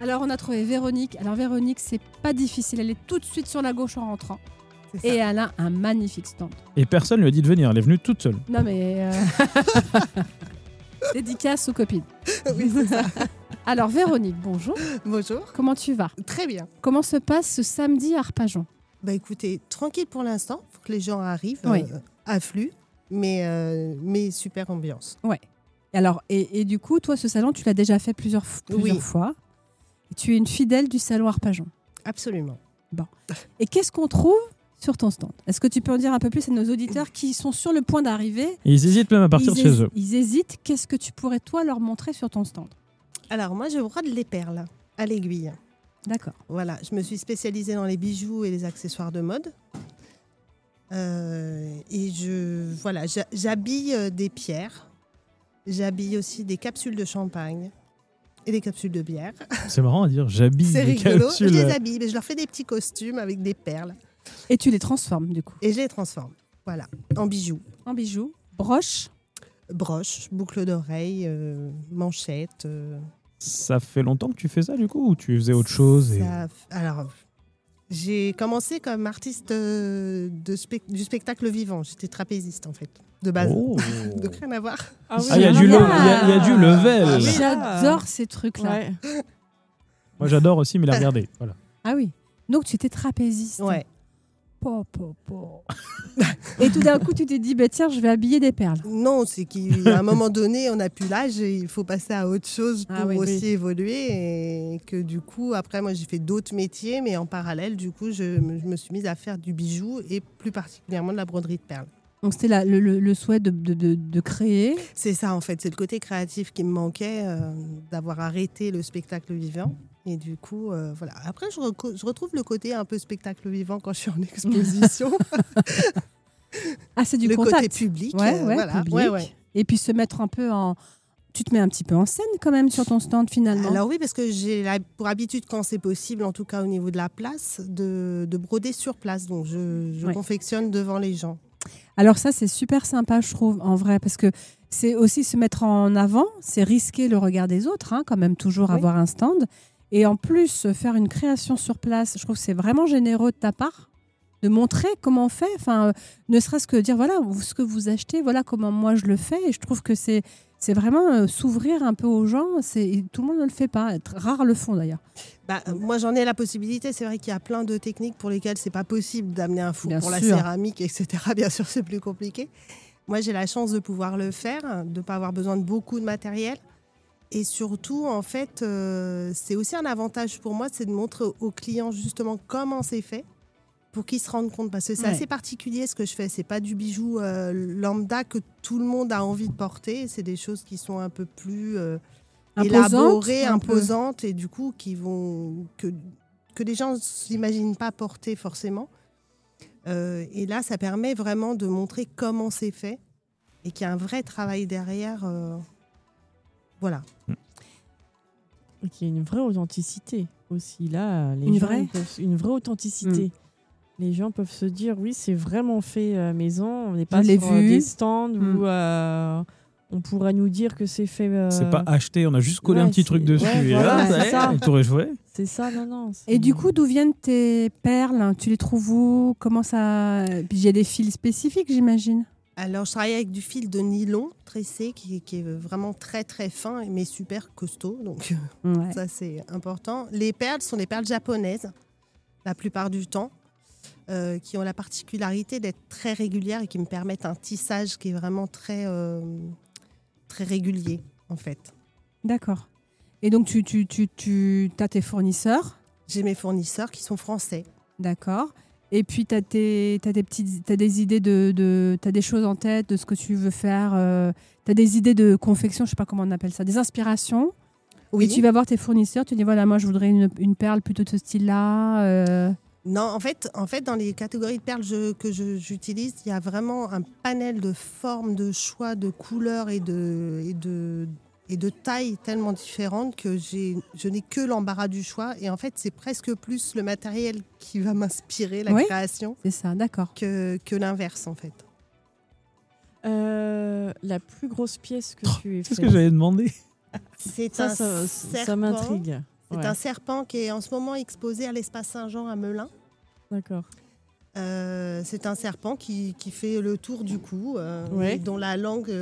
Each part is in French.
Alors, on a trouvé Véronique. Alors, Véronique, c'est pas difficile. Elle est tout de suite sur la gauche en rentrant. C'est ça. Et elle a un magnifique stand. Et personne lui a dit de venir, elle est venue toute seule. Non, mais... Dédicace aux copines. Oui, c'est ça. Alors, Véronique, bonjour. Bonjour. Comment tu vas? Très bien. Comment se passe ce samedi à Arpajon? Bah écoutez, tranquille pour l'instant. Faut que les gens arrivent, Oui. affluent, mais super ambiance. Alors, et du coup, toi, ce salon, tu l'as déjà fait plusieurs Oui. fois. Et tu es une fidèle du salon Arpajon. Absolument. Et qu'est-ce qu'on trouve sur ton stand? Est-ce que tu peux en dire un peu plus à nos auditeurs qui sont sur le point d'arriver? Et ils hésitent même à partir de chez eux. Ils hésitent. Qu'est-ce que tu pourrais, toi, leur montrer sur ton stand? Alors moi, je brode les perles à l'aiguille. D'accord. Voilà, je me suis spécialisée dans les bijoux et les accessoires de mode. Et j'habille des pierres. J'habille aussi des capsules de champagne et des capsules de bière. C'est marrant à dire, j'habille C'est des rigolo. capsules. Je les habille, mais je leur fais des petits costumes avec des perles Et tu les transformes, du coup, et je les transforme. Voilà, en bijoux. en bijoux, broches. Broches, boucles d'oreilles, manchettes. Ça fait longtemps que tu fais ça du coup ou tu faisais autre chose Alors, j'ai commencé comme artiste du spectacle vivant. J'étais trapéziste en fait, de base. Oh. Donc rien à voir. Ah, il y a du level. Ah oui. J'adore ces trucs-là. Ouais. Moi j'adore aussi, mais la regarder. Voilà. Ah oui. Donc, tu étais trapéziste. Ouais. Et tout d'un coup, tu t'es dit, bah, tiens, je vais habiller des perles. Non, c'est qu'à un moment donné, on n'a plus l'âge et il faut passer à autre chose pour Ah oui, aussi oui. évoluer. Et que du coup, après, moi, j'ai fait d'autres métiers, mais en parallèle, du coup, je me suis mise à faire du bijou et plus particulièrement de la broderie de perles. Donc, c'était le souhait de créer. C'est ça, en fait. C'est le côté créatif qui me manquait, d'avoir arrêté le spectacle vivant. Et du coup, voilà. Après, je retrouve le côté un peu spectacle vivant quand je suis en exposition. Ah, c'est du le contact. côté public. Ouais, voilà. public. Ouais. Et puis se mettre un peu en... Tu te mets un petit peu en scène quand même sur ton stand finalement. Alors oui, parce que j'ai pour habitude, quand c'est possible, en tout cas au niveau de la place, de broder sur place. Donc je Ouais. confectionne devant les gens. Alors ça, c'est super sympa, je trouve, en vrai, parce que c'est aussi se mettre en avant, c'est risquer le regard des autres, hein, quand même toujours Oui. avoir un stand. Et en plus, faire une création sur place, je trouve que c'est vraiment généreux de ta part de montrer comment on fait, enfin, ne serait-ce que dire, voilà, ce que vous achetez, voilà comment moi je le fais. Et je trouve que c'est vraiment s'ouvrir un peu aux gens. Tout le monde ne le fait pas. Rares le font d'ailleurs. Moi, j'en ai la possibilité. C'est vrai qu'il y a plein de techniques pour lesquelles c'est pas possible d'amener un four Bien pour la sûr. céramique, etc. Bien sûr, c'est plus compliqué. Moi, j'ai la chance de pouvoir le faire, de ne pas avoir besoin de beaucoup de matériel. Et surtout, en fait, c'est aussi un avantage pour moi, c'est de montrer aux clients justement comment c'est fait pour qu'ils se rendent compte. Parce que c'est Ouais. assez particulier ce que je fais. C'est pas du bijou lambda que tout le monde a envie de porter. C'est des choses qui sont un peu plus Imposante, élaborées, un peu. imposantes et du coup que les gens ne s'imaginent pas porter forcément. Et là, ça permet vraiment de montrer comment c'est fait et qu'il y a un vrai travail derrière. Voilà. Et qu'il y a une vraie authenticité aussi. Là, Une vraie une vraie authenticité. Les gens peuvent se dire, oui, c'est vraiment fait maison. On n'est pas Je l'ai sur vu. des stands où on pourrait nous dire que c'est fait... C'est pas acheté, on a juste collé un ouais, petit truc c'est- dessus. ouais, Et voilà, là, c'est ouais, ça. et t'aurais joué. C'est ça, non. Et du coup, d'où viennent tes perles? Tu les trouves où? Comment ça... Puis il y a des fils spécifiques, j'imagine. Alors, je travaille avec du fil de nylon tressé qui est vraiment très très fin mais super costaud. Donc, Ouais. ça, c'est important. Les perles sont des perles japonaises, la plupart du temps, qui ont la particularité d'être très régulières et qui me permettent un tissage qui est vraiment très, très régulier, en fait. D'accord. Et donc, tu as tes fournisseurs, J'ai mes fournisseurs qui sont français. d'accord. Et puis, tu as des idées t'as des choses en tête de ce que tu veux faire. Tu as des idées de confection, je sais pas comment on appelle ça, des inspirations. Oui. Et tu vas voir tes fournisseurs, tu dis, voilà, moi, je voudrais une perle plutôt de ce style-là. Non, en fait, dans les catégories de perles que j'utilise, il y a vraiment un panel de formes, de choix, de couleurs et de tailles tellement différentes que je n'ai que l'embarras du choix. Et en fait, c'est presque plus le matériel qui va m'inspirer, la Oui. création, C'est ça, d'accord. que l'inverse, en fait. la plus grosse pièce que tu aies C'est ce faite. que j'avais demandé. C'est Ça un ça serpent. m'intrigue. C'est Ouais. un serpent qui est en ce moment exposé à l'espace Saint-Jean à Melun. D'accord. C'est un serpent qui fait le tour du cou, Ouais. et dont la langue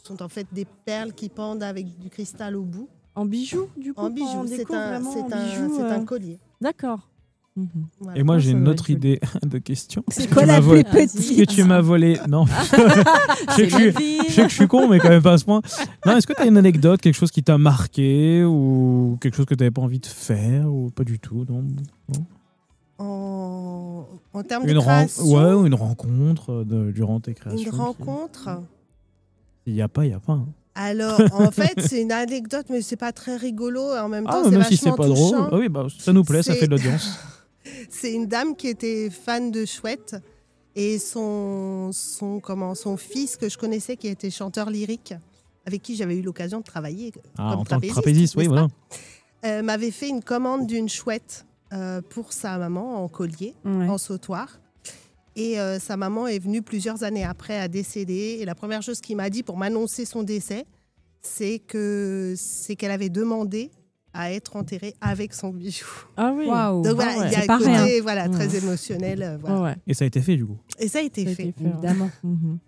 sont en fait des perles qui pendent avec du cristal au bout. En bijoux, du coup. En bijoux, on c'est découvre vraiment en bijoux, un collier. D'accord. Mhm. Voilà. Et moi, Ah, j'ai ça une doit autre être joli. idée de question. C'est Que quoi tu la m'as volé- plus Vas-y. petite Que tu m'as volé. Non. C'est je sais que je suis con, mais quand même pas à ce point. Non, est-ce que tu as une anecdote, quelque chose qui t'a marqué ou quelque chose que tu n'avais pas envie de faire ou pas du tout, non? En termes de Une création, ouais, ou une rencontre durant tes créations. une rencontre. Il n'y a pas, il n'y a pas. Hein. Alors, en fait, c'est une anecdote, mais c'est pas très rigolo. Et en même temps, Ah, c'est même si c'est vachement pas drôle. touchant. Ah oui, bah, ça nous plaît, ça C'est- fait de l'audience. C'est une dame qui était fan de chouette et son fils que je connaissais qui était chanteur lyrique, avec qui j'avais eu l'occasion de travailler Ah, comme en tant que trapéziste, trapéziste, oui, n'est-ce voilà. pas m'avait fait une commande d'une chouette pour sa maman en collier, Ouais. en sautoir. Et sa maman est venue plusieurs années après à décéder. Et la première chose qu'il m'a dit pour m'annoncer son décès, c'est qu'elle avait demandé à être enterrée avec son bijou. Ah oui. Waouh. Donc voilà, ouais. il y a C'est un pas rien. côté voilà, très Ouais. émotionnel. Voilà. Ouais, ouais. Et ça a été fait, du coup. Et ça a été Ça a fait. été fait, ouais. Évidemment. Mhm.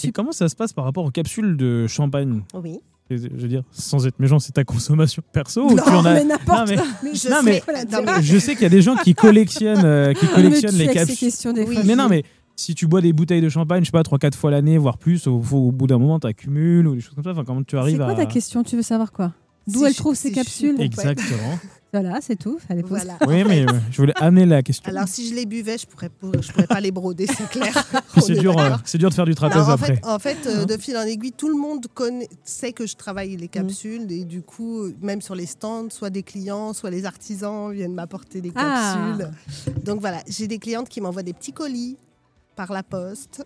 Et comment ça se passe par rapport aux capsules de champagne? Oui. Je veux dire, sans être méchant, c'est ta consommation perso ou Non, tu en as... Mais n'importe Non, mais- quoi. Mais je Non, sais- mais- non, mais- Je sais qu'il y a des gens qui collectionnent, Me les tue avec ces capsules. questions des Oui. fois. Mais non, mais si tu bois des bouteilles de champagne, je sais pas, 3-4 fois l'année, voire plus, au bout d'un moment, tu accumules ou des choses comme ça. Enfin, comment tu C'est arrives quoi à... ta question? Tu veux savoir quoi? D'où Si elle je- trouve si ses je suis capsules? pour- Exactement. Voilà, c'est tout. Fallait poser. Voilà. Oui, mais je voulais amener la question. Alors, si je les buvais, je pourrais pas les broder, c'est clair. Puis On c'est est dur, d'accord. c'est dur de faire du trapèze Non, après. en fait, de fil en aiguille, tout le monde sait que je travaille les capsules et du coup, même sur les stands, soit des clients, soit les artisans viennent m'apporter des Ah. capsules. Donc voilà, j'ai des clientes qui m'envoient des petits colis par la poste,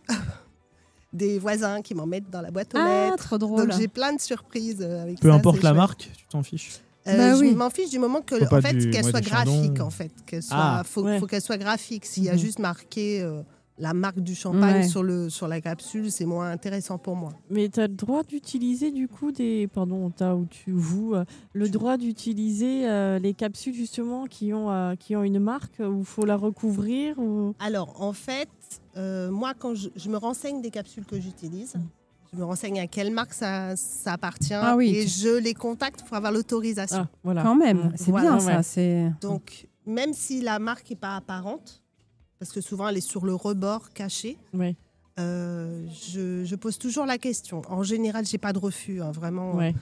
des voisins qui m'en mettent dans la boîte aux Ah, lettres. trop drôle. Donc j'ai plein de surprises avec Peu ça, importe c'est la chouette. marque, tu t'en fiches. Bah Je oui. m'en fiche du moment que, Faut pas en fait, du- qu'elle ouais, soit du Chandon. graphique, en fait. Ah. Faut Ouais. qu'elle soit graphique. S'il y a Mhm. juste marqué la marque du champagne Ouais. sur la capsule, c'est moins intéressant pour moi. Mais tu as le droit d'utiliser du coup le droit d'utiliser les capsules justement qui ont une marque où il faut la recouvrir ou... Alors, en fait, moi, quand je me renseigne des capsules que j'utilise, je me renseigne à quelle marque ça appartient Ah oui, et je les contacte pour avoir l'autorisation. Ah, voilà. Quand même, Mhm. c'est Voilà, bien ouais. ça. C'est Donc, même si la marque n'est pas apparente, parce que souvent elle est sur le rebord caché, Ouais, je pose toujours la question. En général, j'ai pas de refus, hein, vraiment. ouais.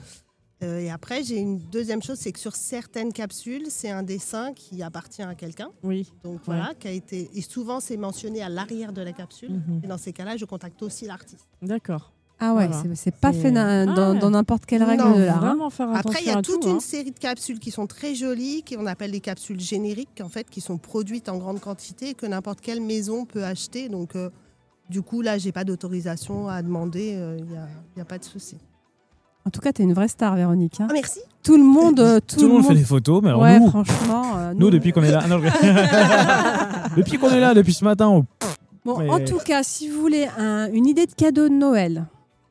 Et après, j'ai une deuxième chose, c'est que sur certaines capsules, c'est un dessin qui appartient à quelqu'un. Oui. Donc voilà, qui a été. Et souvent, c'est mentionné à l'arrière de la capsule. Mhm. Et dans ces cas-là, je contacte aussi l'artiste. D'accord. ah ouais, Voilà. c'est pas C'est- fait dans Ah. dans n'importe quelle règle Non, de l'art. hein. Vraiment faire attention Après, il y a à toute tout, une hein. série de capsules qui sont très jolies, qu'on appelle les capsules génériques, en fait, qui sont produites en grande quantité et que n'importe quelle maison peut acheter. Donc, du coup, là, j'ai pas d'autorisation à demander. Il n'y a pas de souci. En tout cas, t'es une vraie star, Véronique. hein. Ah, merci. Tout le monde, Tout le monde fait des photos, mais alors Ouais, nous, franchement. nous, depuis qu'on est là... Ah, non, depuis qu'on est là, depuis ce matin, Bon, Mais- en tout cas, si vous voulez une idée de cadeau de Noël,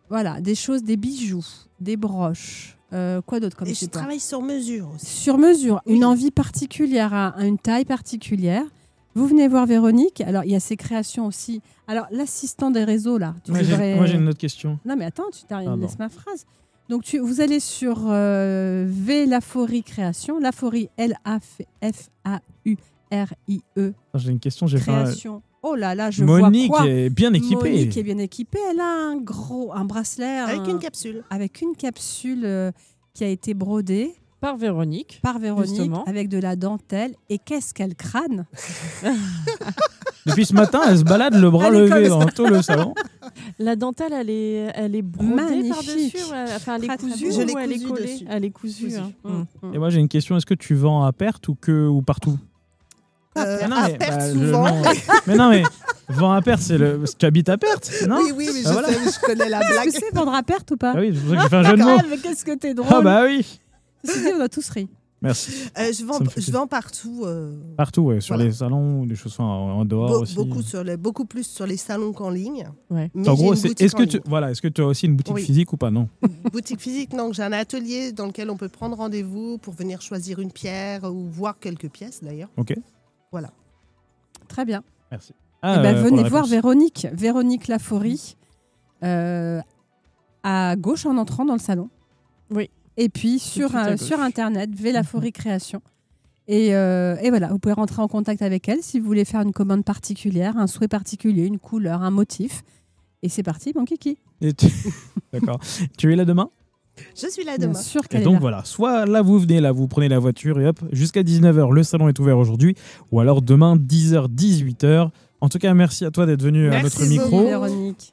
voilà, des choses, des bijoux, des broches, quoi d'autre comme Et je support travaille sur mesure aussi. Sur mesure, Oui. une envie particulière, à une taille particulière. Vous venez voir Véronique. Alors, il y a ses créations aussi. Alors, l'assistant des réseaux, là. Tu moi devrais- j'ai une autre question. Non, mais attends, tu t'arrives, Pardon. laisse ma phrase. Donc, vous allez sur V Laforie Création. Laforie, L-A-F-A-U-R-I-E. J'ai une question, j'ai fait un... Création. Oh là là, je Monique vois quoi est bien équipée. Monique est bien équipée. Elle a un bracelet Avec une capsule. avec une capsule qui a été brodée Par Véronique. par Véronique Justement. avec de la dentelle. Et qu'est-ce qu'elle crâne? Depuis ce matin, elle se balade le bras Elle est levé comme dans tout le salon. La dentelle, elle est brodée Magnifique. par-dessus. Enfin, elle est Très, très cousue beau. Je l'ai ou elle est cousue collée. dessus. Elle est cousue. Cousue. hein. Et moi j'ai une question, est-ce que tu vends à perte ou partout? À non, mais, perte, bah, souvent. non. Mais non, mais vend à perte, c'est le... parce que tu habites à perte, non? Oui, oui, mais Ah, voilà. je connais la Tu blague. sais vendre à perte ou pas? Ah oui, c'est pour ça que j'ai fait un jeu de mots. Mais qu'est-ce que t'es drôle! Ah bah oui. Ceci dit, on a tous ri. Merci. Je Ça me fait vends plaisir. partout. Partout, ouais, sur Voilà. les salons ou des choses en dehors aussi. Beaucoup plus sur les salons qu'en ligne. Ouais. Mais En j'ai gros, une boutique est-ce que tu as aussi une boutique Oui. physique ou pas? Non. Boutique physique, non. J'ai un atelier dans lequel on peut prendre rendez-vous pour venir choisir une pierre ou voir quelques pièces d'ailleurs. Ok. Très bien. Merci. Eh ben, pour venez la voir réponse. Véronique Laforie, à gauche en entrant dans le salon. Oui. Et puis Tout de suite à gauche. sur Internet, Vélaforie Création. Et voilà, vous pouvez rentrer en contact avec elle si vous voulez faire une commande particulière, un souhait particulier, une couleur, un motif. Et c'est parti, mon kiki. D'accord. Tu es là demain? Je suis là Bien demain. sûr Et qu'elle est donc là. voilà, soit là vous venez, là vous prenez la voiture et hop, jusqu'à 19h, le salon est ouvert aujourd'hui, ou alors demain 10h, 18h. En tout cas, merci à toi d'être venu à Merci notre micro. beaucoup. Véronique.